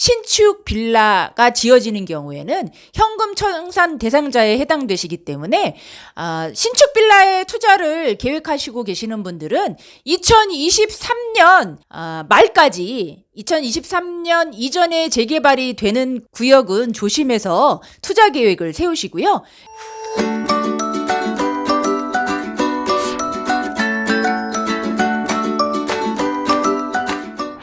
신축 빌라가 지어지는 경우에는 현금 청산 대상자에 해당되시기 때문에 신축 빌라에 투자를 계획하시고 계시는 분들은 2023년 말까지 2023년 이전에 재개발이 되는 구역은 조심해서 투자 계획을 세우시고요.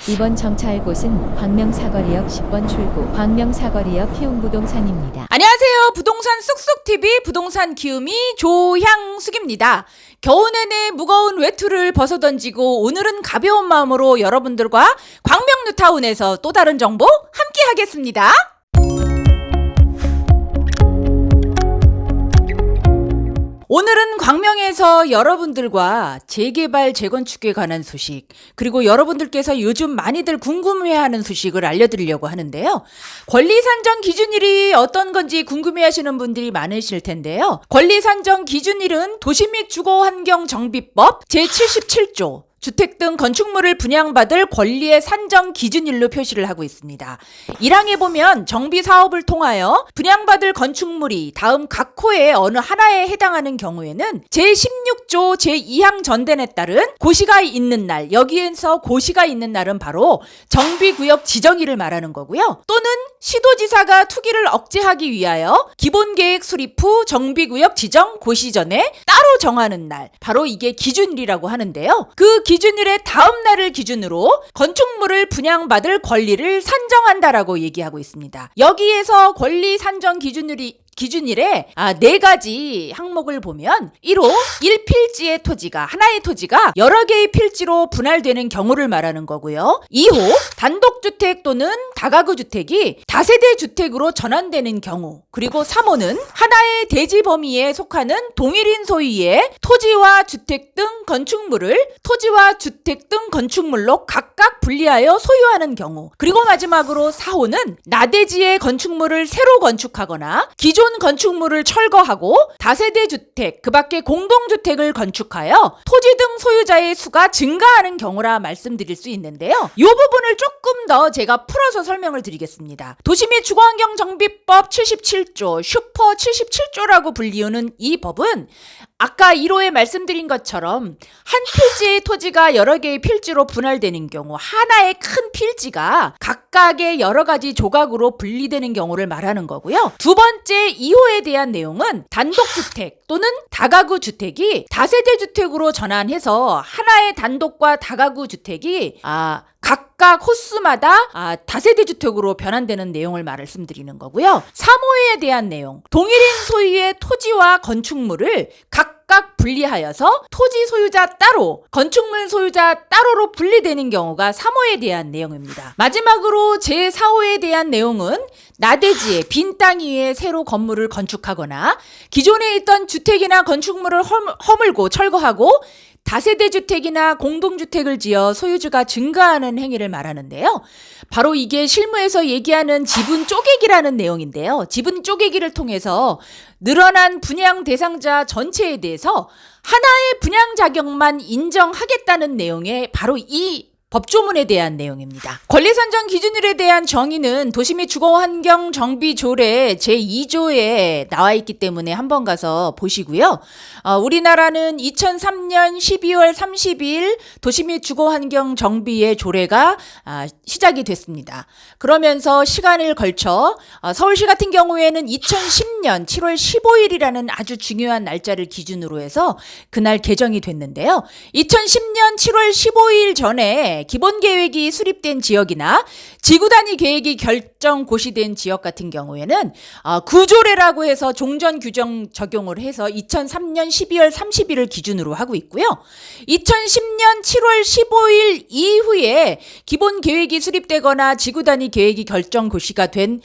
이번 정차할 곳은 광명사거리역 10번 출구 광명사거리역 희웅부동산입니다. 안녕하세요. 부동산 쑥쑥TV 부동산 키우미 조향숙입니다. 겨우 내내 무거운 외투를 벗어던지고 오늘은 가벼운 마음으로 여러분들과 광명 뉴타운에서 또 다른 정보 함께 하겠습니다. 오늘은 광명에서 여러분들과 재개발, 재건축에 관한 소식, 그리고 여러분들께서 요즘 많이들 궁금해하는 소식을 알려드리려고 하는데요. 권리산정 기준일이 어떤 건지 궁금해하시는 분들이 많으실 텐데요. 권리산정 기준일은 도시및주거환경정비법 제77조 주택 등 건축물을 분양받을 권리의 산정 기준일로 표시를 하고 있습니다. 1항에 보면 정비사업을 통하여 분양받을 건축물이 다음 각 호의 어느 하나에 해당하는 경우에는 제16조 제2항 전단에 따른 고시가 있는 날, 여기에서 고시가 있는 날은 바로 정비구역 지정일을 말하는 거고요. 또는 시도지사가 투기를 억제하기 위하여 기본계획 수립 후 정비구역 지정 고시 전에 따로 정하는 날, 바로 이게 기준일이라고 하는데요. 그 기준일의 다음 날을 기준으로 건축물을 분양받을 권리를 산정한다라고 얘기하고 있습니다. 여기에서 권리 산정 기준일에 4가지 항목을 보면 1호 1필지의 토지가 하나의 토지가 여러 개의 필지로 분할되는 경우를 말하는 거고요. 2호 단독주택 또는 다가구 주택이 다세대 주택으로 전환되는 경우, 그리고 3호는 하나의 대지 범위에 속하는 동일인 소유의 토지와 주택 등 건축물로 각각 분리하여 소유하는 경우, 그리고 마지막으로 4호는 나대지의 건축물을 새로 건축하거나 기존 건축물을 철거하고 다세대 주택, 그 밖에 공동주택을 건축하여 토지 등 소유자의 수가 증가하는 경우라 말씀드릴 수 있는데요. 이 부분을 조금 더 제가 풀어서 설명을 드리겠습니다. 도시 및 주거환경정비법 77조, 슈퍼 77조라고 불리우는 이 법은 아까 1호에 말씀드린 것처럼 한 필지의 토지가 여러 개의 필지로 분할되는 경우, 하나의 큰 필지가 각각의 여러 가지 조각으로 분리되는 경우를 말하는 거고요. 두 번째 2호에 대한 내용은 단독주택 또는 다가구 주택이 다세대 주택으로 전환해서 하나의 단독과 다가구 주택이 각각 호수마다 다세대 주택으로 변환되는 내용을 말씀드리는 거고요. 3호에 대한 내용, 동일인 소유의 토지와 건축물을 각각 분리하여서 토지 소유자 따로, 건축물 소유자 따로로 분리되는 경우가 3호에 대한 내용입니다. 마지막으로 제4호에 대한 내용은 나대지에 빈 땅 위에 새로 건물을 건축하거나 기존에 있던 주택이나 건축물을 허물고 철거하고 다세대 주택이나 공동주택을 지어 소유주가 증가하는 행위를 말하는데요. 바로 이게 실무에서 얘기하는 지분 쪼개기라는 내용인데요. 지분 쪼개기를 통해서 늘어난 분양 대상자 전체에 대해서 하나의 분양 자격만 인정하겠다는 내용의 바로 이 법조문에 대한 내용입니다. 권리산정 기준일에 대한 정의는 도시 및 주거환경정비조례 제2조에 나와 있기 때문에 한번 가서 보시고요. 우리나라는 2003년 12월 30일 도시 및 주거환경정비의 조례가 시작이 됐습니다. 그러면서 시간을 걸쳐 서울시 같은 경우에는 2010년 7월 15일이라는 아주 중요한 날짜를 기준으로 해서 그날 개정이 됐는데요. 2010년 7월 15일 전에 기본계획이 수립된 지역이나 지구단위 계획이 결정 고시된 지역 같은 경우에는 구조례라고 해서 종전 규정 적용을 해서 2003년 12월 30일을 기준으로 하고 있고요. 2010년 7월 15일 이후에 기본계획이 수립되거나 지구단위 계획이 결정 고시가 된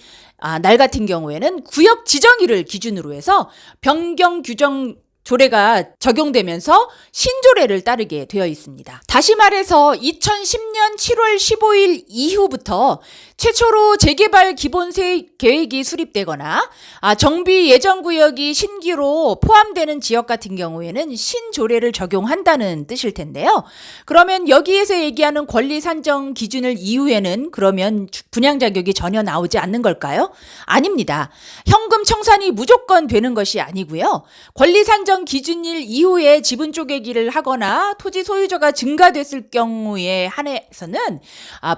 날 같은 경우에는 구역 지정일을 기준으로 해서 변경 규정 조례가 적용되면서 신조례를 따르게 되어 있습니다. 다시 말해서 2010년 7월 15일 이후부터 최초로 재개발 기본세 계획이 수립되거나 정비 예정구역이 신규로 포함되는 지역 같은 경우에는 신조례를 적용한다는 뜻일 텐데요. 그러면 여기에서 얘기하는 권리 산정 기준일 이후에는 그러면 분양 자격이 전혀 나오지 않는 걸까요? 아닙니다. 현금 청산이 무조건 되는 것이 아니고요. 권리 산정 기준일 이후에 지분 쪼개기를 하거나 토지 소유자가 증가됐을 경우에 한해서는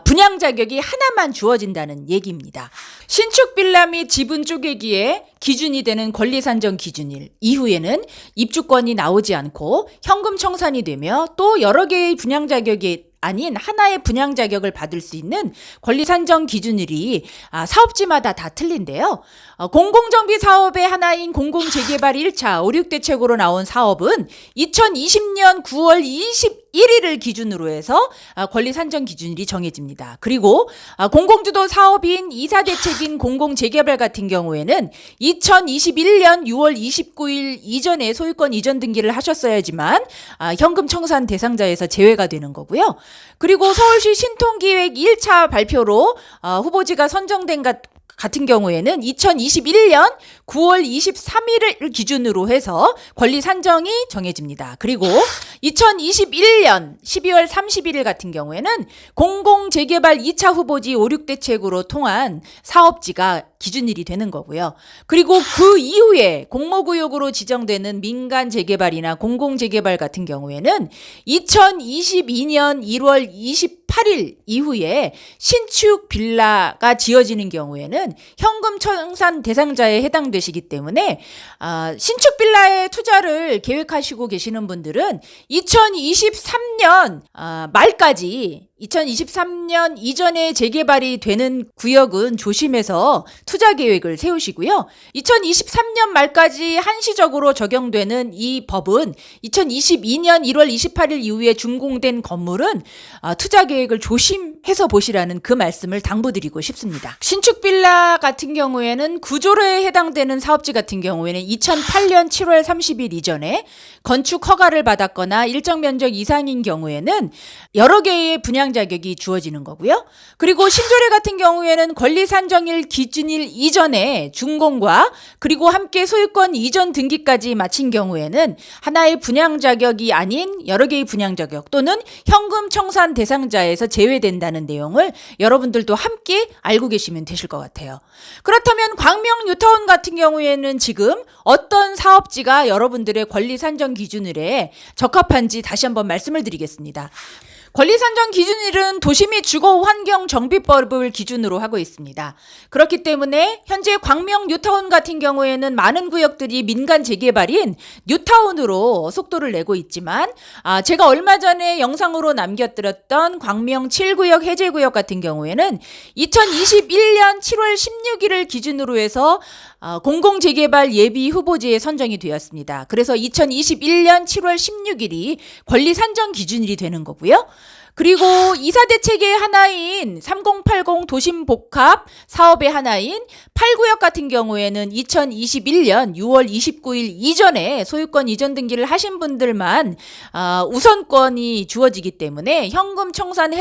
분양 자격이 하나만 주어진다는 얘기입니다. 신축 빌라 및 지분 쪼개기에 기준이 되는 권리 산정 기준일 이후에는 입주권이 나오지 않고 현금 청산이 되며 또 여러 개의 분양 자격이 아닌 하나의 분양 자격을 받을 수 있는 권리 산정 기준일이 사업지마다 다 틀린데요. 공공정비 사업의 하나인 공공재개발 1차 5.6대책으로 나온 사업은 2020년 9월 21일을 기준으로 해서 권리 산정 기준일이 정해집니다. 그리고 공공주도 사업인 2사대책인 공공재개발 같은 경우에는 2021년 6월 29일 이전에 소유권 이전 등기를 하셨어야지만 현금 청산 대상자에서 제외가 되는 거고요. 그리고 서울시 신통기획 1차 발표로 후보지가 선정된 같은 경우에는 2021년 9월 23일을 기준으로 해서 권리 산정이 정해집니다. 그리고 2021년 12월 31일 같은 경우에는 공공재개발 2차 후보지 5, 6대책으로 통한 사업지가 기준일이 되는 거고요. 그리고 그 이후에 공모구역으로 지정되는 민간 재개발이나 공공재개발 같은 경우에는 2022년 1월 28일 이후에 신축 빌라가 지어지는 경우에는 현금 청산 대상자에 해당되시기 때문에 신축 빌라에 투자를 계획하시고 계시는 분들은 2023년 말까지 2023년 이전에 재개발이 되는 구역은 조심해서 투자 계획을 세우시고요. 2023년 말까지 한시적으로 적용되는 이 법은 2022년 1월 28일 이후에 준공된 건물은 투자 계획을 조심해서 보시라는 그 말씀을 당부드리고 싶습니다. 신축 빌라 같은 경우에는 구조로에 해당되는 사업지 같은 경우에는 2008년 7월 30일 이전에 건축 허가를 받았거나 일정 면적 이상인 경우에는 여러 개의 분양 자격이 주어지는 거고요. 그리고 신조례 같은 경우에는 권리 산정일 기준일 이전에 준공과 그리고 함께 소유권 이전 등기까지 마친 경우에는 하나의 분양 자격이 아닌 여러 개의 분양 자격 또는 현금 청산 대상자에서 제외된다는 내용을 여러분들도 함께 알고 계시면 되실 것 같아요. 그렇다면 광명 뉴타운 같은 경우에는 지금 어떤 사업지가 여러분들의 권리 산정 기준일에 적합한지 다시 한번 말씀을 드리겠습니다. 권리 산정 기준일은 도시 및 주거 환경 정비법을 기준으로 하고 있습니다. 그렇기 때문에 현재 광명 뉴타운 같은 경우에는 많은 구역들이 민간 재개발인 뉴타운으로 속도를 내고 있지만 제가 얼마 전에 영상으로 남겨드렸던 광명 7구역 해제구역 같은 경우에는 2021년 7월 16일을 기준으로 해서 공공재개발 예비 후보지에 선정이 되었습니다. 그래서 2021년 7월 16일이 권리 산정 기준일이 되는 거고요. 그리고 2사대책의 하나인 3080 도심복합 사업의 하나인 8구역 같은 경우에는 2021년 6월 29일 이전에 소유권 이전 등기를 하신 분들만 우선권이 주어지기 때문에 현금 청산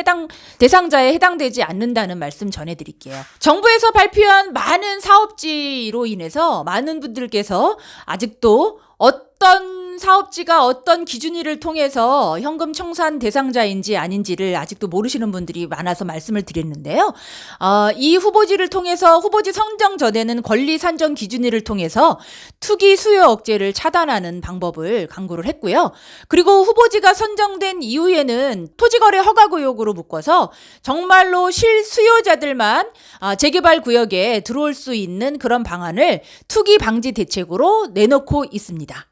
대상자에 해당되지 않는다는 말씀 전해드릴게요. 정부에서 발표한 많은 사업지로 인해서 많은 분들께서 아직도 어떤 사업지가 어떤 기준일을 통해서 현금 청산 대상자인지 아닌지를 아직도 모르시는 분들이 많아서 말씀을 드렸는데요. 이 후보지를 통해서 후보지 선정 전에는 권리 산정 기준일을 통해서 투기 수요 억제를 차단하는 방법을 강구를 했고요. 그리고 후보지가 선정된 이후에는 토지거래 허가 구역으로 묶어서 정말로 실수요자들만 재개발 구역에 들어올 수 있는 그런 방안을 투기 방지 대책으로 내놓고 있습니다.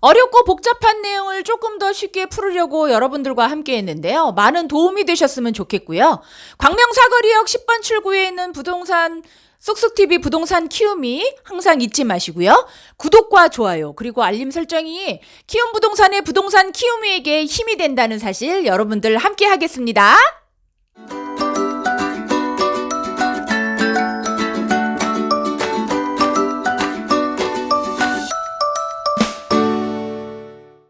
어렵고 복잡한 내용을 조금 더 쉽게 풀으려고 여러분들과 함께 했는데요. 많은 도움이 되셨으면 좋겠고요. 광명 사거리역 10번 출구에 있는 부동산 쑥쑥TV 부동산 키움이 항상 잊지 마시고요. 구독과 좋아요 그리고 알림 설정이 키움부동산의 부동산 키움이에게 힘이 된다는 사실 여러분들 함께 하겠습니다.